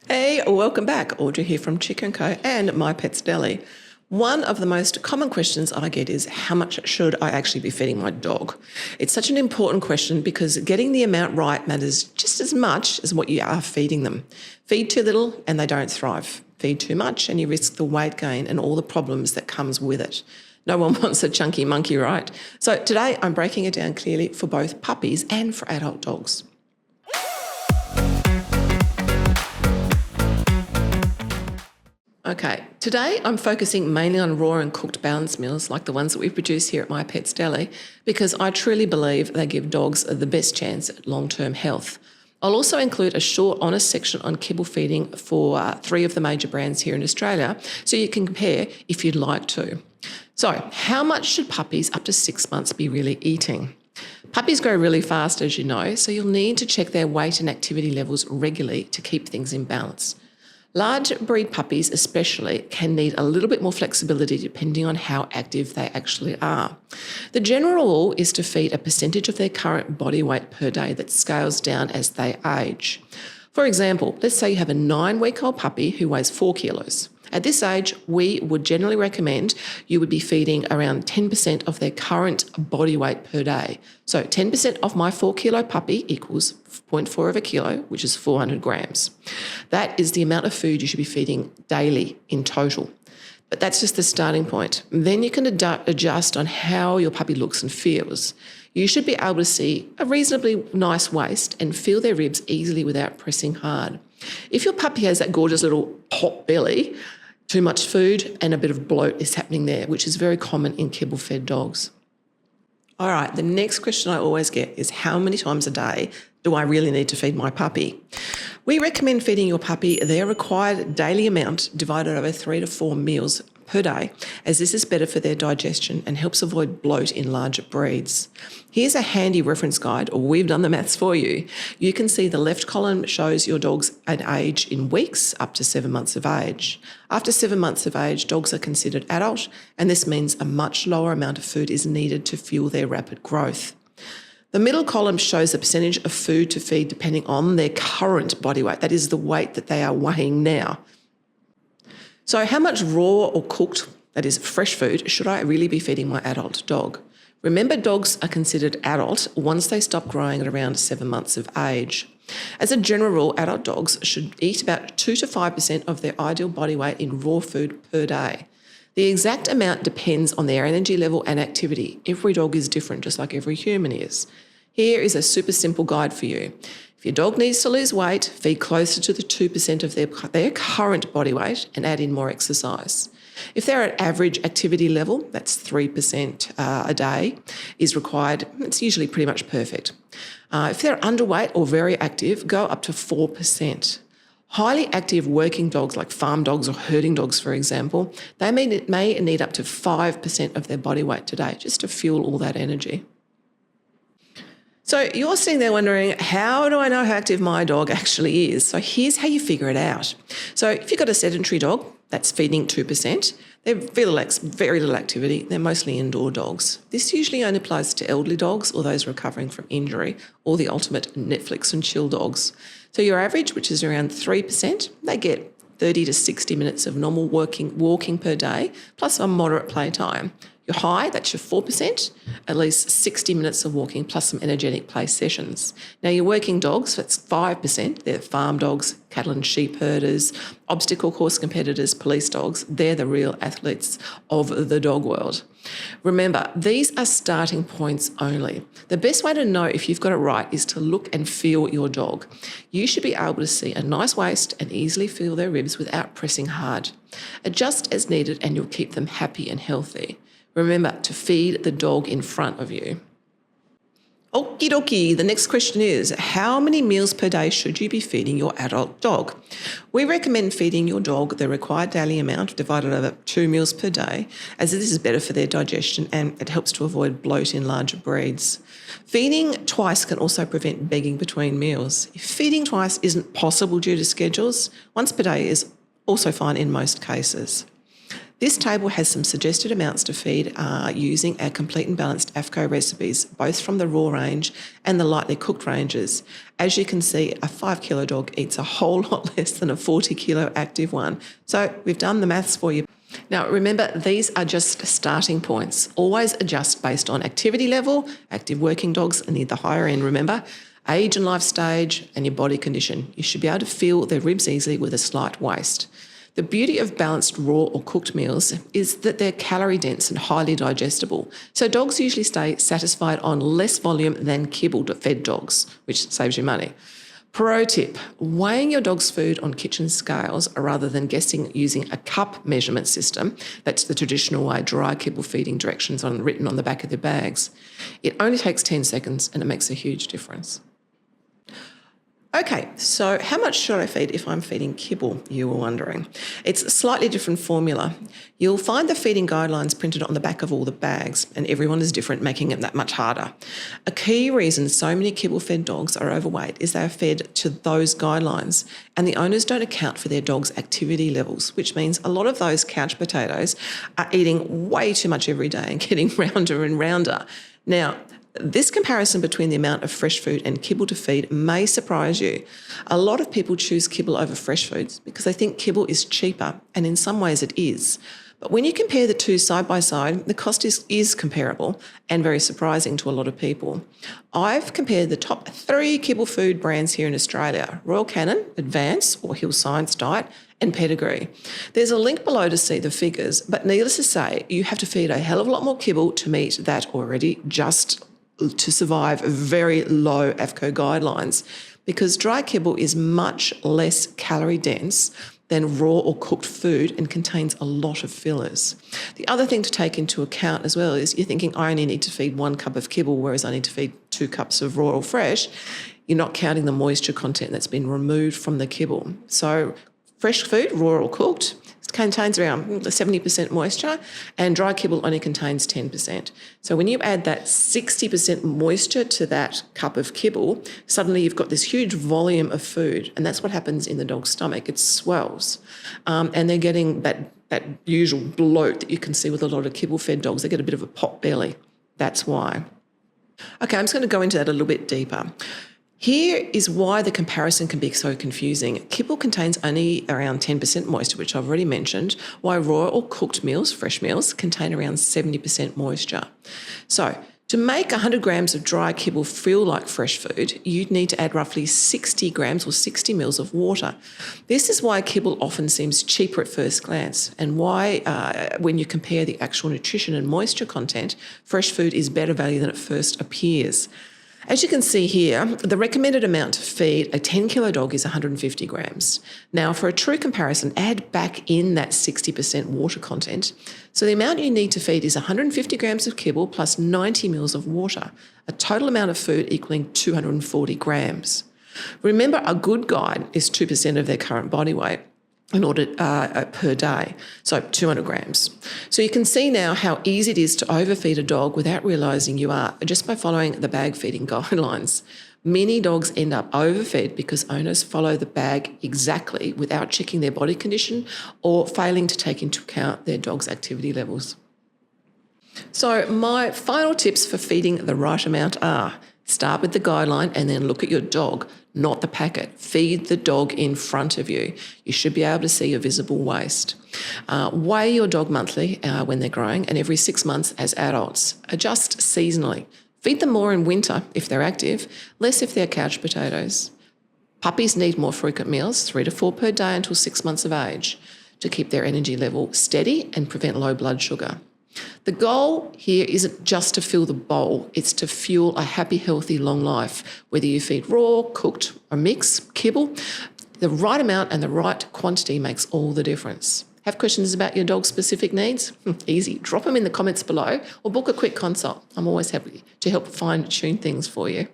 Hey, welcome back. Audrey here from chica+co and My Pet's Deli. One of the most common questions I get is how much should I actually be feeding my dog? It's such an important question because getting the amount right matters just as much as what you are feeding them. Feed too little and they don't thrive. Feed too much and you risk the weight gain and all the problems that comes with it. No one wants a chunky monkey, right? So today I'm breaking it down clearly for both puppies and for adult dogs. Okay, today I'm focusing mainly on raw and cooked balanced meals like the ones that we produce here at My Pet's Deli because I truly believe they give dogs the best chance at long-term health. I'll also include a short honest section on kibble feeding for 3 of the major brands here in Australia so you can compare if you'd like to. So, how much should puppies up to 6 months be really eating? Puppies grow really fast, as you know, so you'll need to check their weight and activity levels regularly to keep things in balance. Large breed puppies especially can need a little bit more flexibility depending on how active they actually are. The general rule is to feed a percentage of their current body weight per day that scales down as they age. For example, let's say you have a 9-week-old puppy who weighs 4 kilos. At this age, we would generally recommend you would be feeding around 10% of their current body weight per day. So 10% of my 4-kilo puppy equals 0.4 of a kilo, which is 400 grams. That is the amount of food you should be feeding daily in total. But that's just the starting point. Then you can adjust on how your puppy looks and feels. You should be able to see a reasonably nice waist and feel their ribs easily without pressing hard. If your puppy has that gorgeous little pot belly, too much food and a bit of bloat is happening there, which is very common in kibble-fed dogs. All right, the next question I always get is how many times a day do I really need to feed my puppy? We recommend feeding your puppy their required daily amount divided over 3 to 4 meals per day, as this is better for their digestion and helps avoid bloat in larger breeds. Here's a handy reference guide, or we've done the maths for you. You can see the left column shows your dog's age in weeks up to 7 months of age. After 7 months of age, dogs are considered adult, and this means a much lower amount of food is needed to fuel their rapid growth. The middle column shows the percentage of food to feed depending on their current body weight. That is the weight that they are weighing now. So how much raw or cooked, that is fresh food, should I really be feeding my adult dog? Remember, dogs are considered adult once they stop growing at around 7 months of age. As a general rule, adult dogs should eat about 2 to 5% of their ideal body weight in raw food per day. The exact amount depends on their energy level and activity. Every dog is different, just like every human is. Here is a super simple guide for you. If your dog needs to lose weight, feed closer to the 2% of their current body weight and add in more exercise. If they're at average activity level, that's 3% a day, is required, it's usually pretty much perfect. If they're underweight or very active, go up to 4%. Highly active working dogs like farm dogs or herding dogs, for example, they may need up to 5% of their body weight today just to fuel all that energy. So you're sitting there wondering, how do I know how active my dog actually is? So here's how you figure it out. So if you've got a sedentary dog that's feeding 2%, they're very little activity. They're mostly indoor dogs. This usually only applies to elderly dogs or those recovering from injury or the ultimate Netflix and chill dogs. So your average, which is around 3%, they get 30 to 60 minutes of normal walking per day, plus a moderate playtime. Your high, that's your 4%, at least 60 minutes of walking plus some energetic play sessions. Now your working dogs, that's 5%. They're farm dogs, cattle and sheep herders, obstacle course competitors, police dogs. They're the real athletes of the dog world. Remember, these are starting points only. The best way to know if you've got it right is to look and feel your dog. You should be able to see a nice waist and easily feel their ribs without pressing hard. Adjust as needed and you'll keep them happy and healthy. Remember to feed the dog in front of you. Okie dokie, the next question is, how many meals per day should you be feeding your adult dog? We recommend feeding your dog the required daily amount divided over 2 meals per day, as this is better for their digestion and it helps to avoid bloat in larger breeds. Feeding twice can also prevent begging between meals. If feeding twice isn't possible due to schedules, once per day is also fine in most cases. This table has some suggested amounts to feed using our complete and balanced AFCO recipes, both from the raw range and the lightly cooked ranges. As you can see, a 5 kilo dog eats a whole lot less than a 40 kilo active one. So we've done the maths for you. Now, remember, these are just starting points. Always adjust based on activity level. Active working dogs need the higher end, remember. Age and life stage and your body condition. You should be able to feel their ribs easily with a slight waist. The beauty of balanced raw or cooked meals is that they're calorie dense and highly digestible. So dogs usually stay satisfied on less volume than kibble-fed dogs, which saves you money. Pro tip, weighing your dog's food on kitchen scales rather than guessing using a cup measurement system, that's the traditional way dry kibble feeding directions written on the back of their bags. It only takes 10 seconds and it makes a huge difference. Okay, so how much should I feed if I'm feeding kibble, you were wondering? It's a slightly different formula. You'll find the feeding guidelines printed on the back of all the bags, and everyone is different, making it that much harder. A key reason so many kibble-fed dogs are overweight is they are fed to those guidelines, and the owners don't account for their dog's activity levels, which means a lot of those couch potatoes are eating way too much every day and getting rounder and rounder. Now, this comparison between the amount of fresh food and kibble to feed may surprise you. A lot of people choose kibble over fresh foods because they think kibble is cheaper, and in some ways it is. But when you compare the two side by side, the cost is comparable and very surprising to a lot of people. I've compared the top 3 kibble food brands here in Australia: Royal Canin, Advance or Hill Science Diet, and Pedigree. There's a link below to see the figures, but needless to say, you have to feed a hell of a lot more kibble to meet that already just to survive very low AFCO guidelines, because dry kibble is much less calorie dense than raw or cooked food and contains a lot of fillers. The other thing to take into account as well is you're thinking, I only need to feed 1 cup of kibble, whereas I need to feed 2 cups of raw or fresh. You're not counting the moisture content that's been removed from the kibble. So fresh food, raw or cooked, contains around 70% moisture, and dry kibble only contains 10%. So when you add that 60% moisture to that cup of kibble, suddenly you've got this huge volume of food, and that's what happens in the dog's stomach. It swells, and they're getting that usual bloat that you can see with a lot of kibble-fed dogs. They get a bit of a pot belly. That's why. Okay, I'm just going to go into that a little bit deeper. Here is why the comparison can be so confusing. Kibble contains only around 10% moisture, which I've already mentioned, while raw or cooked meals, fresh meals, contain around 70% moisture. So to make 100 grams of dry kibble feel like fresh food, you'd need to add roughly 60 grams or 60 mils of water. This is why kibble often seems cheaper at first glance, and why when you compare the actual nutrition and moisture content, fresh food is better value than it first appears. As you can see here, the recommended amount to feed a 10 kilo dog is 150 grams. Now, for a true comparison, add back in that 60% water content. So the amount you need to feed is 150 grams of kibble plus 90 mils of water, a total amount of food equaling 240 grams. Remember, a good guide is 2% of their current body weight in order per day, so 200 grams. So you can see now how easy it is to overfeed a dog without realising you are, just by following the bag feeding guidelines. Many dogs end up overfed because owners follow the bag exactly without checking their body condition or failing to take into account their dog's activity levels. So my final tips for feeding the right amount are: start with the guideline and then look at your dog, not the packet. Feed the dog in front of you. You should be able to see a visible waist. Weigh your dog monthly when they're growing, and every 6 months as adults. Adjust seasonally. Feed them more in winter if they're active, less if they're couch potatoes. Puppies need more frequent meals, 3 to 4 per day until 6 months of age, to keep their energy level steady and prevent low blood sugar. The goal here isn't just to fill the bowl, it's to fuel a happy, healthy, long life. Whether you feed raw, cooked or mixed, kibble, the right amount and the right quantity makes all the difference. Have questions about your dog's specific needs? Easy. Drop them in the comments below or book a quick consult. I'm always happy to help fine-tune things for you.